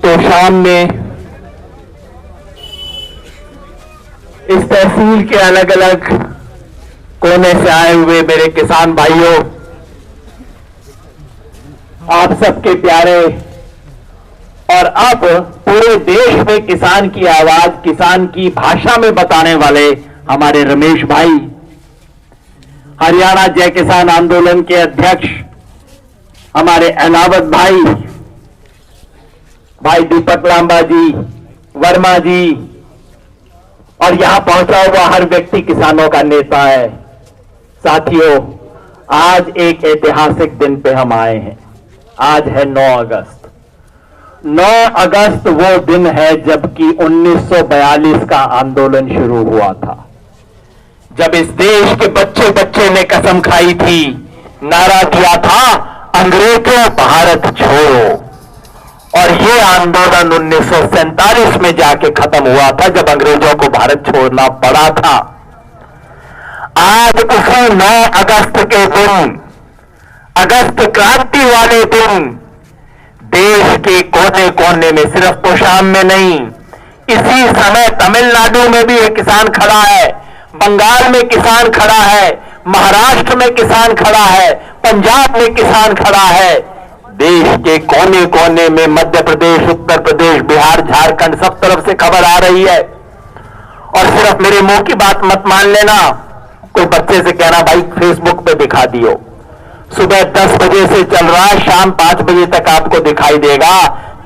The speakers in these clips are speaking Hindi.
तोशाम में इस तहसील के अलग अलग कोने से आए हुए मेरे किसान भाइयों, आप सबके प्यारे और अब पूरे देश में किसान की आवाज, किसान की भाषा में बताने वाले हमारे रमेश भाई, हरियाणा जय किसान आंदोलन के अध्यक्ष हमारे अनावत भाई, भाई दीपक लांबा जी, वर्मा जी, और यहां पहुंचा हुआ हर व्यक्ति किसानों का नेता है। साथियों, आज एक ऐतिहासिक दिन पे हम आए हैं। आज है 9 अगस्त। 9 अगस्त वो दिन है जबकि 1942 का आंदोलन शुरू हुआ था, जब इस देश के बच्चे बच्चे ने कसम खाई थी, नारा दिया था, अंग्रेजों भारत छोड़ो। और ये आंदोलन 1947 में जाके खत्म हुआ था, जब अंग्रेजों को भारत छोड़ना पड़ा था। आज उसी 9 अगस्त के दिन, अगस्त क्रांति वाले दिन, देश के कोने कोने में, सिर्फ तोशाम में नहीं, इसी समय तमिलनाडु में भी एक किसान खड़ा है, बंगाल में किसान खड़ा है, महाराष्ट्र में किसान खड़ा है, पंजाब में किसान खड़ा है। देश के कोने कोने में, मध्य प्रदेश, उत्तर प्रदेश, बिहार, झारखंड, सब तरफ से खबर आ रही है। और सिर्फ मेरे मुंह की बात मत मान लेना, कोई बच्चे से कहना भाई फेसबुक पे दिखा दियो। सुबह 10 बजे से चल रहा है, शाम 5 बजे तक आपको दिखाई देगा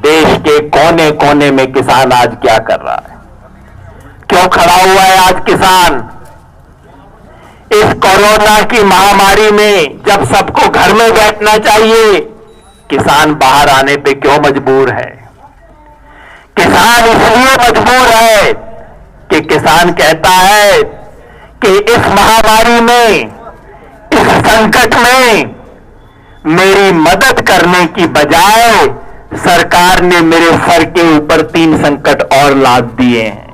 देश के कोने कोने में किसान आज क्या कर रहा है, क्यों खड़ा हुआ है आज किसान। इस कोरोना की महामारी में जब सबको घर में बैठना चाहिए, किसान बाहर आने पे क्यों मजबूर है? किसान इसलिए मजबूर है कि किसान कहता है कि इस महामारी में, इस संकट में मेरी मदद करने की बजाय सरकार ने मेरे सर के ऊपर 3 संकट और लाद दिए हैं।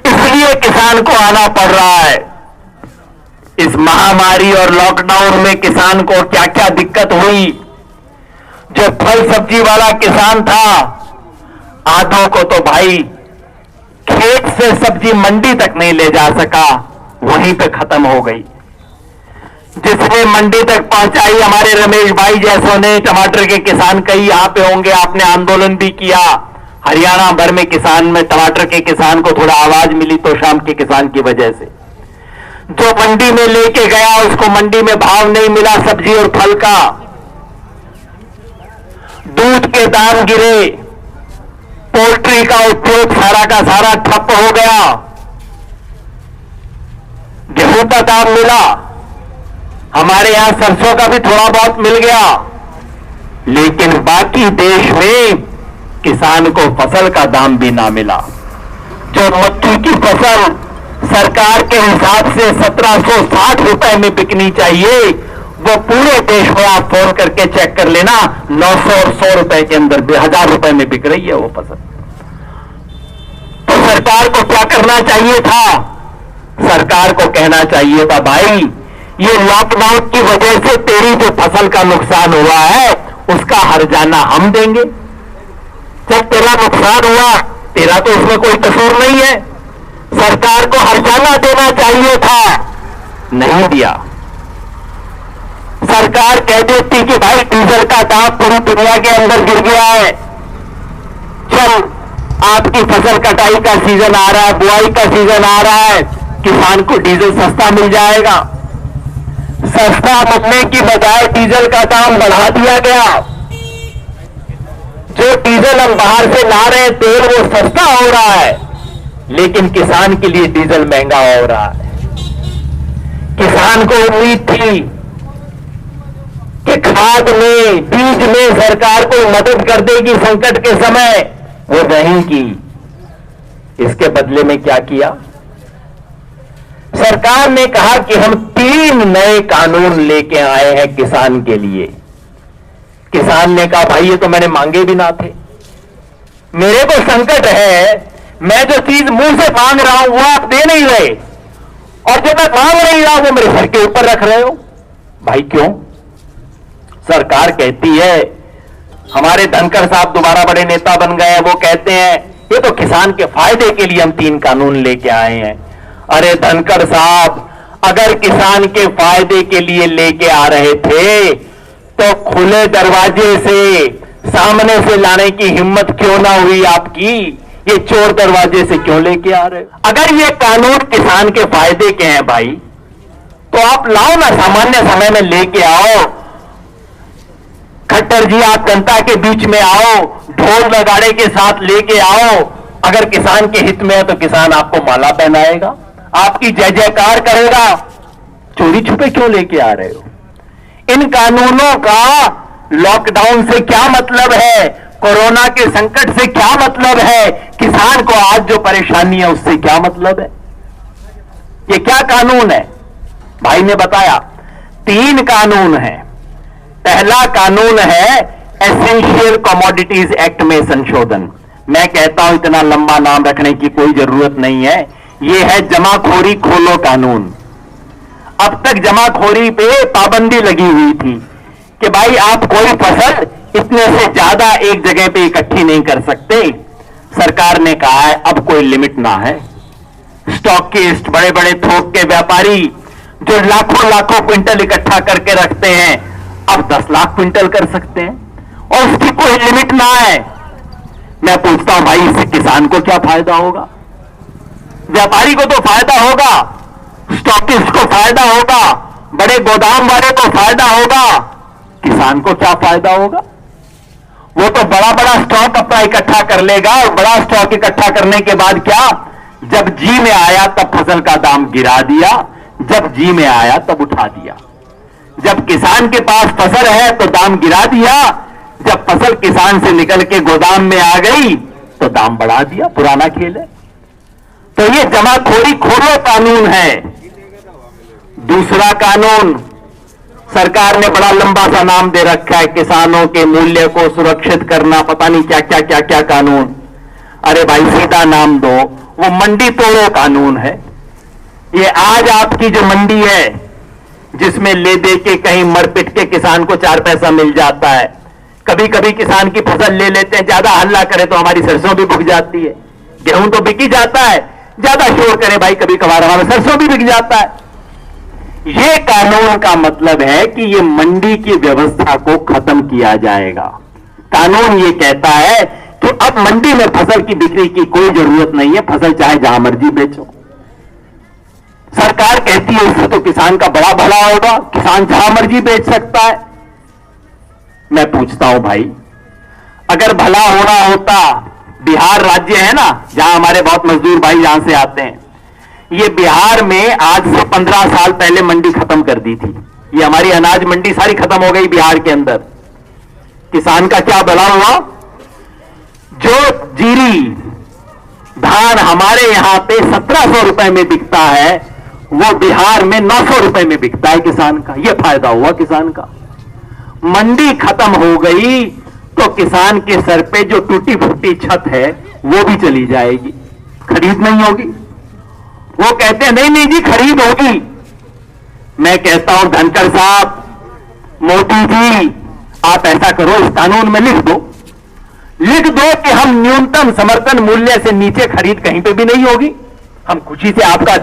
इसलिए किसान को आना पड़ रहा है। इस महामारी और लॉकडाउन में किसान को क्या क्या दिक्कत हुई। जो फल सब्जी वाला किसान था, आधों को तो भाई खेत से सब्जी मंडी तक नहीं ले जा सका, वहीं पे खत्म हो गई। जिसने मंडी तक पहुंचाई, हमारे रमेश भाई जैसों ने, टमाटर के किसान कई यहां पे होंगे, आपने आंदोलन भी किया। हरियाणा भर में किसान में, टमाटर के किसान को थोड़ा आवाज मिली तोशाम के किसान की वजह से। जो मंडी में लेके गया, उसको मंडी में भाव नहीं मिला सब्जी और फल का, दूध के दाम गिरे, पोल्ट्री का उद्योग सारा का सारा ठप हो गया, गेहूं का दाम मिला, हमारे यहां सरसों का भी थोड़ा बहुत मिल गया, लेकिन बाकी देश में किसान को फसल का दाम भी ना मिला। जो मक्की की फसल सरकार के हिसाब से 1760 रुपए में बिकनी चाहिए, वो पूरे देश में आप फोन करके चेक कर लेना, 900 और 100 रुपए के अंदर 1000 रुपए में बिक रही है वो फसल। तो सरकार को क्या करना चाहिए था? सरकार को कहना चाहिए था, भाई ये लॉकडाउन की वजह से तेरी जो फसल का नुकसान हुआ है, उसका हर्जाना हम देंगे। जब तेरा नुकसान हुआ, तेरा तो उसमें कोई कसूर नहीं है, सरकार को हर्जाना देना चाहिए था, नहीं दिया। सरकार कह देती कि भाई डीजल का दाम पूरी दुनिया के अंदर गिर गया है, चल आपकी फसल कटाई का सीजन आ रहा है, बुआई का सीजन आ रहा है, किसान को डीजल सस्ता मिल जाएगा। सस्ता मिलने की बजाय डीजल का दाम बढ़ा दिया गया। जो डीजल हम बाहर से ला रहे हैं, तेल वो सस्ता हो रहा है, लेकिन किसान के लिए डीजल महंगा हो रहा है। किसान को उम्मीद थी कि खाद में, बीज में सरकार को मदद कर देगी संकट के समय, वो नहीं की। इसके बदले में क्या किया? सरकार ने कहा कि हम 3 नए कानून लेके आए हैं किसान के लिए। किसान ने कहा भाई ये तो मैंने मांगे भी ना थे, मेरे को संकट है, मैं जो चीज मुंह से मांग रहा हूं वो आप दे नहीं रहे, और जो मैं मांग नहीं रहा वो मेरे सर के ऊपर रख रहे हो। भाई क्यों? सरकार कहती है हमारे धनखड़ साहब दोबारा बड़े नेता बन गए हैं, वो कहते हैं ये तो किसान के फायदे के लिए हम 3 कानून लेके आए हैं। अरे धनखड़ साहब, अगर किसान के फायदे के लिए लेके आ रहे थे तो खुले दरवाजे से सामने से लाने की हिम्मत क्यों ना हुई आपकी? ये चोर दरवाजे से क्यों लेके आ रहे? अगर ये कानून किसान के फायदे के हैं भाई, तो आप लाओ ना, सामान्य समय में लेके आओ। खट्टर जी, आप जनता के बीच में आओ, ढोल नगाड़े के साथ लेके आओ। अगर किसान के हित में है तो किसान आपको माला पहनाएगा, आपकी जय जयकार करेगा। चोरी छुपे क्यों लेके आ रहे हो? इन कानूनों का लॉकडाउन से क्या मतलब है? कोरोना के संकट से क्या मतलब है? किसान को आज जो परेशानी है उससे क्या मतलब है? ये क्या कानून है? भाई ने बताया 3 कानून हैं। पहला कानून है एसेंशियल कमोडिटीज एक्ट में संशोधन। मैं कहता हूं इतना लंबा नाम रखने की कोई जरूरत नहीं है। यह है जमाखोरी खोलो कानून। अब तक जमाखोरी पे पाबंदी लगी हुई थी कि भाई आप कोई फसल इतने से ज्यादा एक जगह पे इकट्ठी नहीं कर सकते। सरकार ने कहा है अब कोई लिमिट ना है। स्टॉकिस्ट, बड़े बड़े थोक के व्यापारी जो लाखों लाखों क्विंटल इकट्ठा करके रखते हैं, अब 10 लाख क्विंटल कर सकते हैं और उसकी कोई लिमिट ना है। मैं पूछता हूं भाई, इससे किसान को क्या फायदा होगा? व्यापारी को तो फायदा होगा, स्टॉकिस्ट को फायदा होगा, बड़े गोदाम वाले को फायदा होगा, किसान को क्या फायदा होगा? वो तो बड़ा बड़ा स्टॉक अपना इकट्ठा कर लेगा और बड़ा स्टॉक इकट्ठा करने के बाद क्या, जब जी में आया तब फसल का दाम गिरा दिया, जब जी में आया तब उठा दिया। जब किसान के पास फसल है तो दाम गिरा दिया, जब फसल किसान से निकल के गोदाम में आ गई तो दाम बढ़ा दिया। पुराना खेल है। तो ये जमाखोरी खोलो कानून है। दूसरा कानून सरकार ने बड़ा लंबा सा नाम दे रखा है, किसानों के मूल्य को सुरक्षित करना, पता नहीं क्या क्या क्या क्या कानून। अरे भाई सीधा नाम दो, वो मंडी तोड़ो कानून है। ये आज आपकी जो मंडी है जिसमें ले दे के कहीं मर पिट के किसान को 4 पैसा मिल जाता है। कभी कभी किसान की फसल ले लेते हैं, ज्यादा हल्ला करे तो हमारी सरसों भी बिक जाती है। गेहूं तो बिक ही जाता है, ज्यादा शोर करे भाई कभी कभार हमारा सरसों भी बिक जाता है। ये कानून का मतलब है कि ये मंडी की व्यवस्था को खत्म किया जाएगा। कानून ये कहता है कि अब मंडी में फसल की बिक्री की कोई जरूरत नहीं है, फसल चाहे जहां मर्जी बेचो। सरकार कहती है इससे तो किसान का बड़ा भला होगा, किसान जहां मर्जी बेच सकता है। मैं पूछता हूं भाई, अगर भला होना होता, बिहार राज्य है ना जहां हमारे बहुत मजदूर भाई यहां से आते हैं, ये बिहार में आज से 15 साल पहले मंडी खत्म कर दी थी। ये हमारी अनाज मंडी सारी खत्म हो गई बिहार के अंदर। किसान का क्या भला हुआ? जो जीरी धान हमारे यहां पे 1700 रुपए में बिकता है, वो बिहार में 900 रुपए में बिकता है किसान का। यह फायदा हुआ किसान का। मंडी खत्म हो गई तो किसान के सर पे जो टूटी फूटी छत है वो भी चली जाएगी, खरीद नहीं होगी। वो कहते हैं नहीं नहीं जी खरीद होगी। मैं कहता हूं धनखड़ साहब, मोदी जी, आप ऐसा करो, इस कानून में लिख दो कि हम न्यूनतम समर्थन मूल्य से नीचे खरीद कहीं पे भी नहीं होगी। हम खुशी से आपका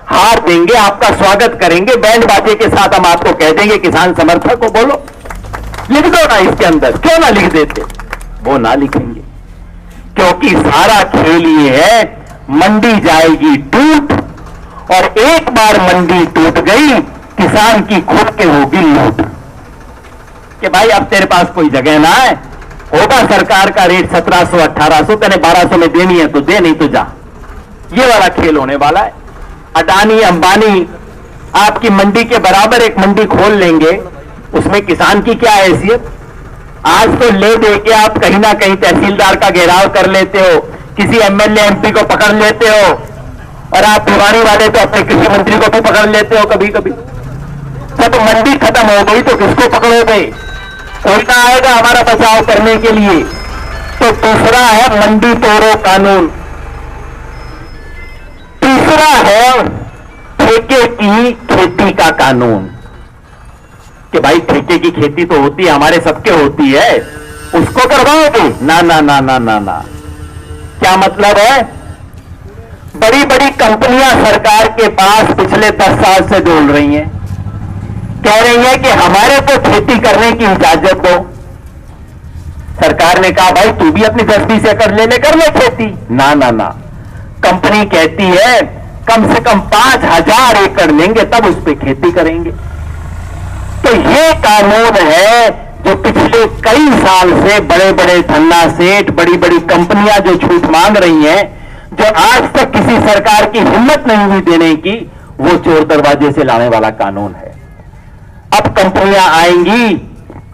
हार देंगे, आपका स्वागत करेंगे, बैंड बाजे के साथ हम आपको कह देंगे किसान समर्थक को बोलो, लिख दो ना इसके अंदर। क्यों ना लिख देते? वो ना लिखेंगे क्योंकि सारा खेल ये है, मंडी जाएगी टूट, और एक बार मंडी टूट गई किसान की खुद के होगी लूट कि भाई अब तेरे पास कोई जगह ना है, होगा सरकार का रेट 1700 1800, तेने 1200 में देनी है तो दे, नहीं तो जा। ये वाला खेल होने वाला है। अडानी अंबानी आपकी मंडी के बराबर एक मंडी खोल लेंगे, उसमें किसान की क्या हैसियत? आज तो ले दे के आप कहीं ना कहीं तहसीलदार का घेराव कर लेते हो, किसी एमएलए एमपी को पकड़ लेते हो, और आप भिवानी वाले तो अपने कृषि मंत्री को भी पकड़ लेते हो कभी कभी। जब मंडी खत्म हो गई तो किसको पकड़ोगे? कोई ना आएगा हमारा बचाव करने के लिए। तो दूसरा है मंडी तोड़ो कानून। तीसरा है ठेके की खेती का कानून कि भाई ठेके की खेती तो होती है, हमारे सबके होती है, उसको करवाओगे? ना ना ना ना ना ना। क्या मतलब है? बड़ी बड़ी कंपनियां सरकार के पास पिछले 10 साल से डोल रही हैं, कह रही है कि हमारे को खेती करने की इजाजत दो। सरकार ने कहा भाई तू भी अपनी 10-20 एकड़ ले ले, कर ले खेती। ना ना ना, कंपनी कहती है कम से कम 5,000 एकड़ लेंगे तब उस पर खेती करेंगे। तो ये कानून है जो पिछले कई साल से बड़े बड़े धन्ना सेठ, बड़ी बड़ी कंपनियां जो छूट मांग रही हैं, जो आज तक किसी सरकार की हिम्मत नहीं हुई देने की, वो चोर दरवाजे से लाने वाला कानून है। अब कंपनियां आएंगी,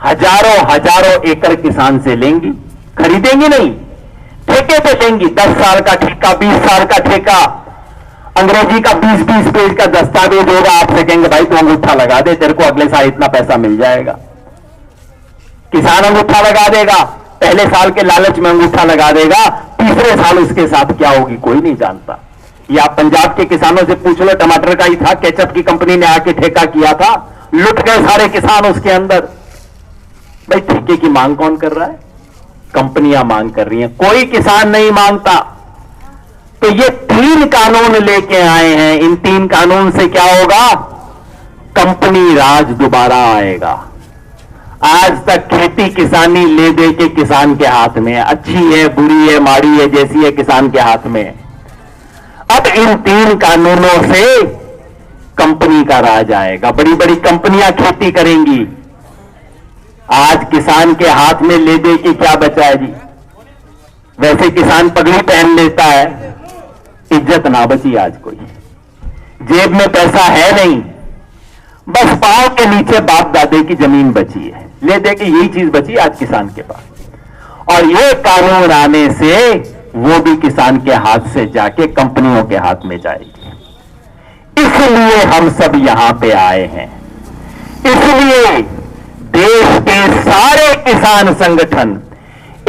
हजारों हजारों एकड़ किसान से लेंगी, खरीदेंगी नहीं, ठेके पे लेंगी। 10 साल का ठेका, 20 साल का ठेका, अंग्रेजी का 20-20 पेज का दस्तावेज होगा। आपसे कहेंगे भाई तू अंगूठा लगा दे, तेरे को अगले साल इतना पैसा मिल जाएगा। किसान अंगूठा लगा देगा, पहले साल के लालच में अंगूठा लगा देगा, तीसरे साल उसके साथ क्या होगी कोई नहीं जानता। ये आप पंजाब के किसानों से पूछ लो, टमाटर का ही था, केचप की कंपनी ने आके ठेका किया था, लुट गए सारे किसान उसके अंदर। भाई ठेके की मांग कौन कर रहा है? कंपनियां मांग कर रही हैं, कोई किसान नहीं मांगता। तो ये 3 कानून लेके आए हैं। इन 3 कानून से क्या होगा? कंपनी राज दोबारा आएगा। आज तक खेती किसानी ले दे के किसान के हाथ में है, अच्छी है, बुरी है, माड़ी है, जैसी है किसान के हाथ में। अब इन 3 कानूनों से कंपनी का राज आएगा, बड़ी बड़ी कंपनियां खेती करेंगी। आज किसान के हाथ में ले दे के क्या बचा है जी? वैसे किसान पगड़ी पहन लेता है, इज्जत ना बची आज कोई, जेब में पैसा है नहीं, बस पांव के नीचे बाप दादे की जमीन बची है, ले दे के यही चीज बची आज किसान के पास। और ये कानून आने से वो भी किसान के हाथ से जाके कंपनियों के हाथ में जाएगी। इसलिए हम सब यहां पे आए हैं। इसलिए देश के सारे किसान संगठन,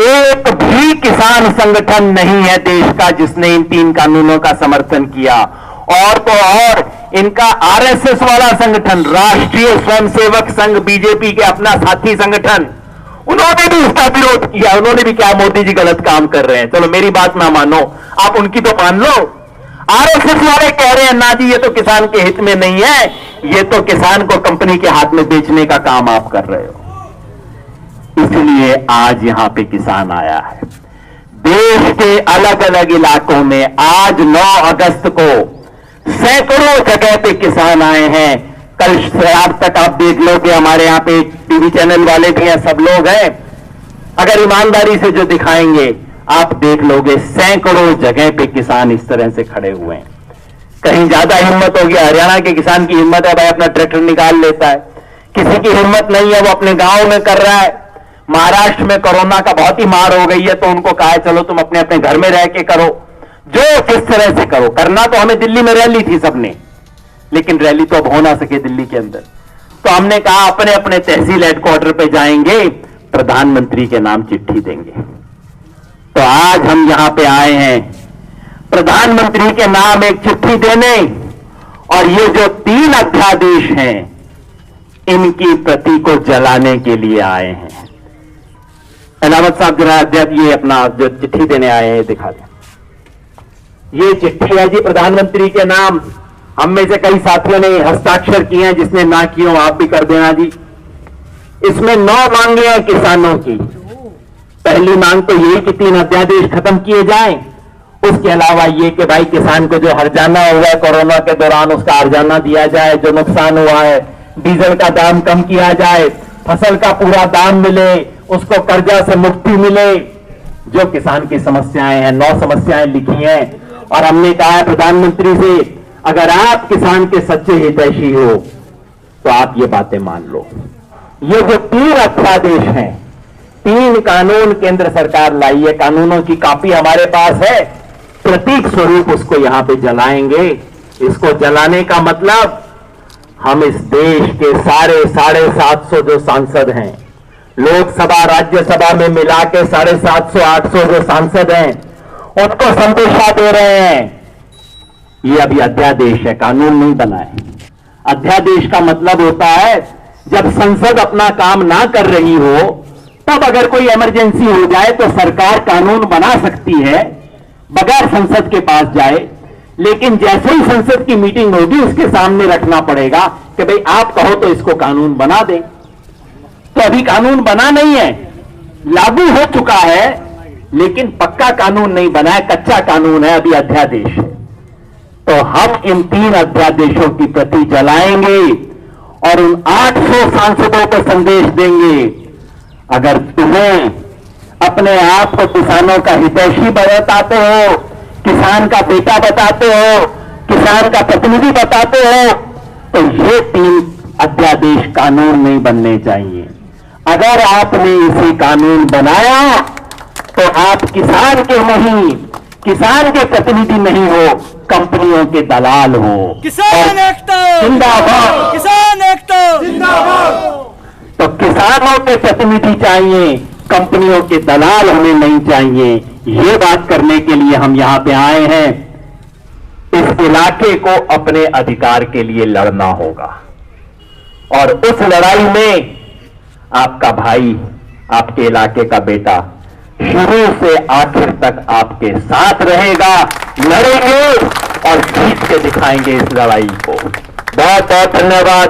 एक भी किसान संगठन नहीं है देश का जिसने इन 3 कानूनों का समर्थन किया। और तो और इनका आरएसएस वाला संगठन, राष्ट्रीय स्वयंसेवक संघ, बीजेपी के अपना साथी संगठन, उन्होंने भी इसका विरोध किया। उन्होंने भी क्या, मोदी जी गलत काम कर रहे हैं, चलो मेरी बात ना मानो, आप उनकी तो मान लो। आरएसएस वाले कह रहे हैं ना जी ये तो किसान के हित में नहीं है, ये तो किसान को कंपनी के हाथ में बेचने का काम आप कर रहे हो। इसलिए आज यहां पे किसान आया है। देश के अलग अलग इलाकों में आज 9 अगस्त को सैकड़ों जगह पे किसान आए हैं। कल रात तक आप देख लोगे, हमारे यहां पे टीवी चैनल वाले भी हैं, सब लोग हैं, अगर ईमानदारी से जो दिखाएंगे आप देख लोगे, सैकड़ों जगह पे किसान इस तरह से खड़े हुए हैं। कहीं ज्यादा हिम्मत होगी, हरियाणा के किसान की हिम्मत है भाई अपना ट्रैक्टर निकाल लेता है, किसी की हिम्मत नहीं है वो अपने गांव में कर रहा है। महाराष्ट्र में कोरोना का बहुत ही मार हो गई है तो उनको कहा है चलो तुम अपने अपने घर में रह के करो, जो किस तरह से करो। करना तो हमें दिल्ली में रैली थी सबने, लेकिन रैली तो अब हो ना सके दिल्ली के अंदर, तो हमने कहा अपने अपने तहसील हेडक्वार्टर पे जाएंगे, प्रधानमंत्री के नाम चिट्ठी देंगे। तो आज हम यहां पे आए हैं प्रधानमंत्री के नाम एक चिट्ठी देने, और ये जो 3 अध्यादेश हैं इनकी प्रति को जलाने के लिए आए हैं। अहमद साहब जरा अध्यक्ष ये अपना जो चिट्ठी देने आए हैं दिखा दें। ये चिट्ठी है जी प्रधानमंत्री के नाम, हम में से कई साथियों ने हस्ताक्षर किए हैं, जिसने ना किए हो आप भी कर देना जी। इसमें 9 मांगे हैं किसानों की। पहली मांग तो यही कि 3 अध्यादेश खत्म किए जाएं। उसके अलावा ये कि भाई किसान को जो हर्जाना हुआ है कोरोना के दौरान उसका हर्जाना दिया जाए, जो नुकसान हुआ है, डीजल का दाम कम किया जाए, फसल का पूरा दाम मिले, उसको कर्जा से मुक्ति मिले। जो किसान की समस्याएं हैं, 9 समस्याएं लिखी हैं, और हमने कहा है प्रधानमंत्री से अगर आप किसान के सच्चे हितैषी हो तो आप ये बातें मान लो। ये जो 3 अध्यादेश हैं, 3 कानून केंद्र सरकार लाई है, कानूनों की कॉपी हमारे पास है, प्रतीक स्वरूप उसको यहां पे जलाएंगे। इसको जलाने का मतलब हम इस देश के सारे 750 जो सांसद हैं, लोकसभा राज्यसभा में मिला के 750-800 जो सांसद हैं, उनको संदेशा दे रहे हैं ये अभी अध्यादेश है, कानून नहीं बना है। अध्यादेश का मतलब होता है जब संसद अपना काम ना कर रही हो तब अगर कोई इमरजेंसी हो जाए तो सरकार कानून बना सकती है बगैर संसद के पास जाए, लेकिन जैसे ही संसद की मीटिंग होगी उसके सामने रखना पड़ेगा कि भाई आप कहो तो इसको कानून बना दें। तो अभी कानून बना नहीं है, लागू हो चुका है, लेकिन पक्का कानून नहीं बना है, कच्चा कानून है, अभी अध्यादेश है। तो हम इन 3 अध्यादेशों की प्रति जलाएंगे और उन 800 सांसदों को संदेश देंगे, अगर तुम्हें अपने आप को किसानों का हितैषी बताते हो, किसान का बेटा बताते हो, किसान का प्रतिनिधि बताते हो, तो ये 3 अध्यादेश कानून नहीं बनने चाहिए। अगर आपने इसे कानून बनाया तो आप किसान के नहीं, किसान के प्रतिनिधि नहीं हो, कंपनियों के दलाल हो। किसान एकता जिंदाबाद, किसान एकता जिंदाबाद। तो किसानों के प्रतिनिधि चाहिए, कंपनियों के दलाल हमें नहीं चाहिए। ये बात करने के लिए हम यहां पे आए हैं। इस इलाके को अपने अधिकार के लिए लड़ना होगा और उस लड़ाई में आपका भाई, आपके इलाके का बेटा शुरू से आखिर तक आपके साथ रहेगा, लड़ेंगे और जीत के दिखाएंगे इस लड़ाई को। बहुत बहुत धन्यवाद।